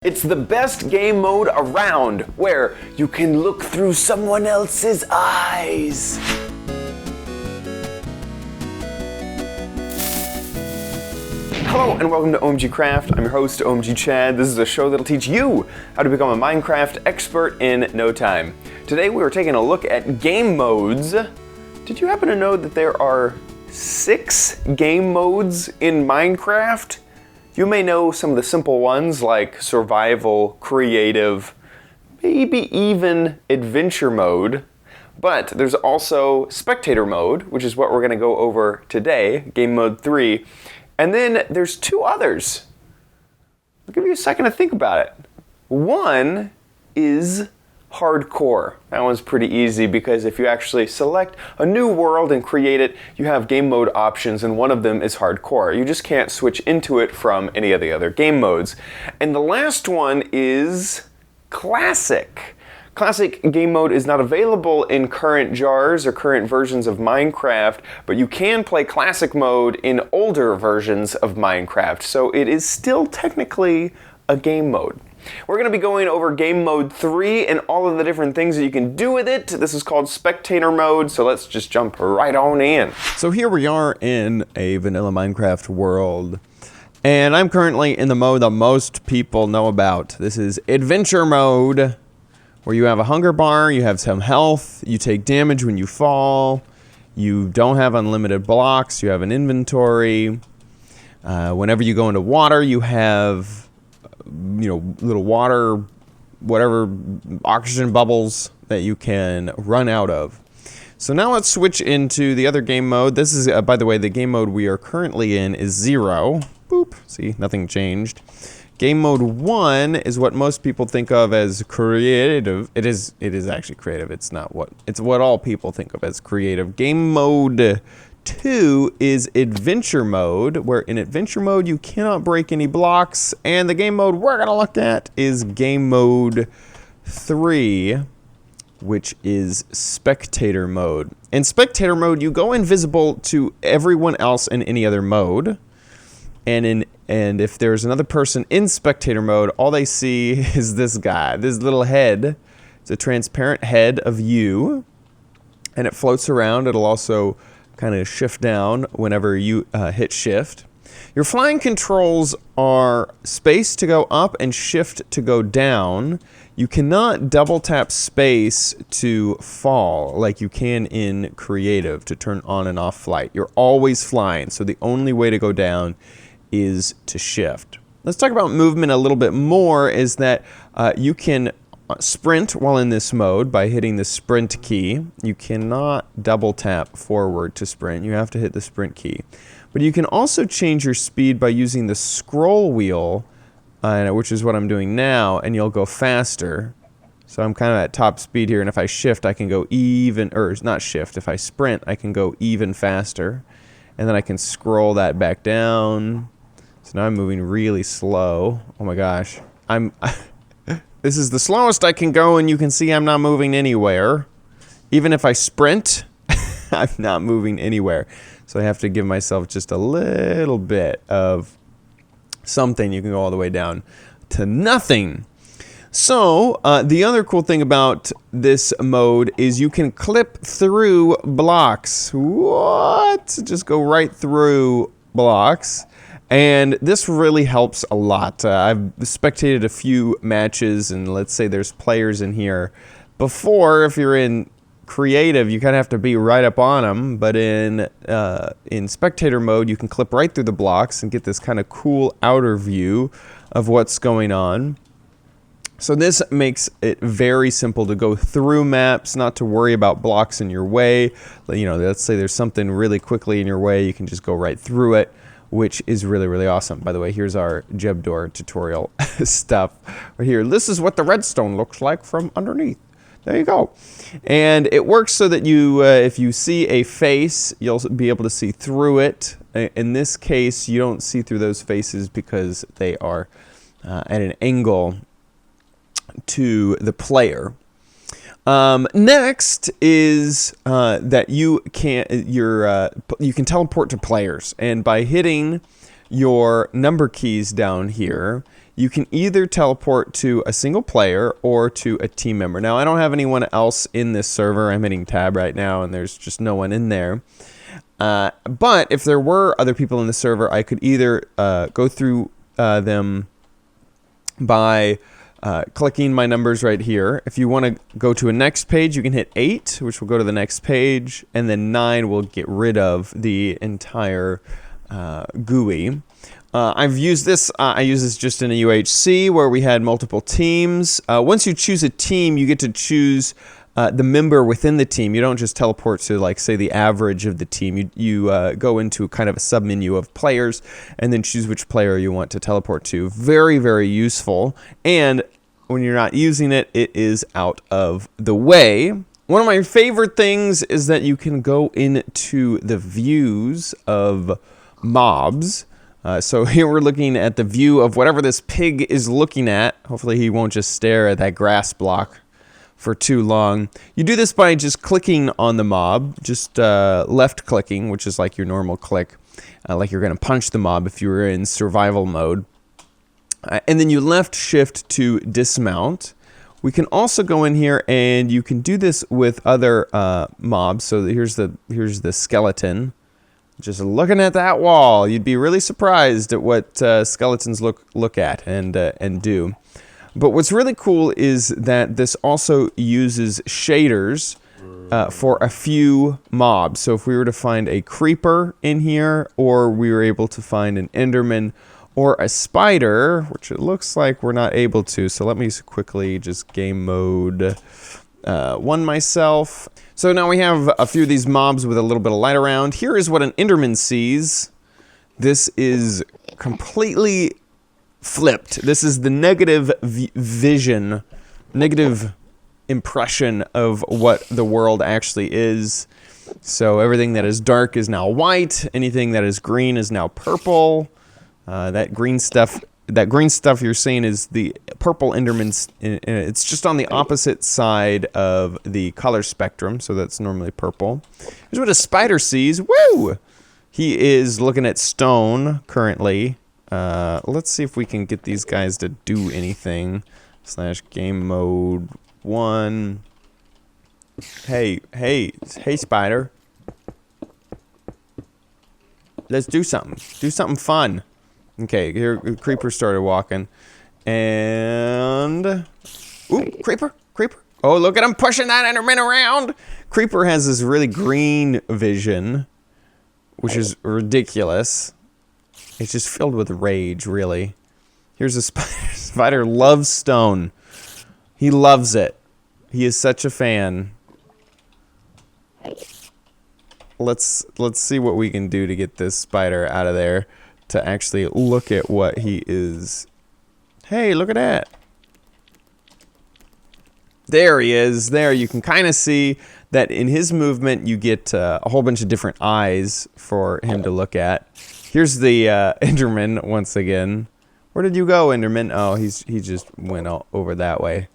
It's the best game mode around, where you can look through someone else's eyes. Hello and welcome to OMG Craft. I'm your host, OMG Chad. This is a show that'll teach you how to become a Minecraft expert in no time. Today we are taking a look at game modes. Did you happen to know that there are 6 game modes in Minecraft? You may know some of the simple ones like survival, creative, maybe even adventure mode. But there's also spectator mode, which is what we're going to go over today, game mode 3. And then there's 2 others. I'll give you a second to think about it. One is hardcore. That one's pretty easy because if you actually select a new world and create it, you have game mode options, and one of them is hardcore. You just can't switch into it from any of the other game modes. And the last one is classic. Classic game mode is not available in current jars or current versions of Minecraft, but you can play classic mode in older versions of Minecraft, so it is still technically a game mode. We're going to be going over game mode 3 and all of the different things that you can do with it. This is called spectator mode, so let's just jump right on in. So here we are in a vanilla Minecraft world, and I'm currently in the mode that most people know about. This is adventure mode, where you have a hunger bar, you have some health, you take damage when you fall, you don't have unlimited blocks, you have an inventory. Whenever you go into water, you have little water, whatever, oxygen bubbles that you can run out of. So now let's switch into the other game mode. This is, by the way, the game mode we are currently in is 0. Boop. See, nothing changed. Game mode 1 is what most people think of as creative. It is actually creative. It's what all people think of as creative. Game mode 2 is adventure mode, where in adventure mode you cannot break any blocks, and the game mode we're going to look at is game mode 3, which is spectator mode. In spectator mode, you go invisible to everyone else in any other mode, and if there's another person in spectator mode, all they see is this guy, this little head. It's a transparent head of you, and it floats around. It'll also kind of shift down whenever you hit shift. Your flying controls are space to go up and shift to go down. You cannot double tap space to fall like you can in creative to turn on and off flight. You're always flying, so the only way to go down is to shift. Let's talk about movement a little bit more. Is that you can sprint while in this mode by hitting the sprint key. You cannot double tap forward to sprint. You have to hit the sprint key. But you can also change your speed by using the scroll wheel, which is what I'm doing now, and you'll go faster. So I'm kind of at top speed here, and if I shift, I can go even, or not shift, if I sprint, I can go even faster. And then I can scroll that back down. So now I'm moving really slow. Oh my gosh. This is the slowest I can go, and you can see I'm not moving anywhere. Even if I sprint, I'm not moving anywhere. So I have to give myself just a little bit of something. You can go all the way down to nothing. So the other cool thing about this mode is you can clip through blocks. What? Just go right through blocks. And this really helps a lot. I've spectated a few matches, and let's say there's players in here. Before, if you're in creative, you kind of have to be right up on them. But in spectator mode, you can clip right through the blocks and get this kind of cool outer view of what's going on. So this makes it very simple to go through maps, not to worry about blocks in your way. Let's say there's something really quickly in your way, you can just go right through it, which is really, really awesome. By the way, here's our Jebdor tutorial stuff right here. This is what the redstone looks like from underneath. There you go. And it works so that you, if you see a face, you'll be able to see through it. In this case, you don't see through those faces because they are at an angle to the player. Next is that you can teleport to players, and by hitting your number keys down here, you can either teleport to a single player or to a team member. Now, I don't have anyone else in this server. I'm hitting tab right now, and there's just no one in there. But if there were other people in the server, I could either go through them by clicking my numbers right here. If you want to go to a next page, you can hit 8, which will go to the next page, and then 9 will get rid of the entire GUI. I've used this, I use this just in a UHC where we had multiple teams. Once you choose a team, you get to choose the member within the team. You don't just teleport to, like, say, the average of the team. You go into kind of a submenu of players and then choose which player you want to teleport to. Very, very useful. And when you're not using it, it is out of the way. One of my favorite things is that you can go into the views of mobs. So here we're looking at the view of whatever this pig is looking at. Hopefully he won't just stare at that grass block for too long. You do this by just clicking on the mob, just left clicking, which is like your normal click, like you're going to punch the mob if you were in survival mode. And then you left shift to dismount. We can also go in here and you can do this with other mobs. So here's the skeleton. Just looking at that wall, you'd be really surprised at what skeletons look at and do. But what's really cool is that this also uses shaders for a few mobs. So if we were to find a creeper in here, or we were able to find an enderman or a spider, which it looks like we're not able to. So let me quickly just game mode 1 myself. So now we have a few of these mobs with a little bit of light around. Here is what an enderman sees. This is completely flipped. This is the negative vision, negative impression of what the world actually is. So everything that is dark is now white. Anything that is green is now purple. That green stuff you're seeing is the purple endermans. It's just on the opposite side of the color spectrum, so that's normally purple. Here's what a spider sees. Woo! He is looking at stone currently. Let's see if we can get these guys to do anything. / game mode 1. Hey, spider. Let's do something. Do something fun. Okay, here creeper started walking. And ooh, creeper. Oh, look at him pushing that enderman around. Creeper has this really green vision, which is ridiculous. It's just filled with rage, really. Here's a spider. Spider loves stone. He loves it. He is such a fan. Let's see what we can do to get this spider out of there to actually look at what he is. Hey, look at that. There he is. There, you can kind of see that in his movement you get a whole bunch of different eyes for him to look at. Here's the enderman once again. Where did you go, enderman? Oh, he just went over that way.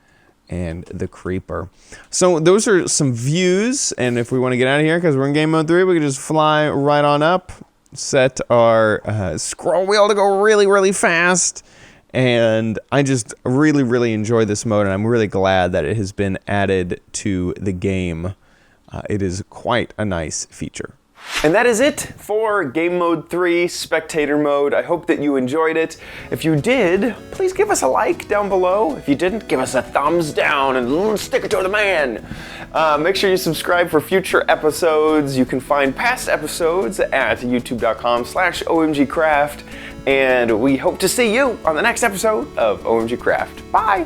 And the creeper. So those are some views, and if we want to get out of here, because we're in game mode 3, we can just fly right on up, set our scroll wheel to go really, really fast, and I just really, really enjoy this mode, and I'm really glad that it has been added to the game. It is quite a nice feature. And that is it for Game Mode 3 Spectator Mode. I hope that you enjoyed it. If you did, please give us a like down below. If you didn't, give us a thumbs down and stick it to the man. Make sure you subscribe for future episodes. You can find past episodes at youtube.com/omgcraft. And we hope to see you on the next episode of OMG Craft. Bye!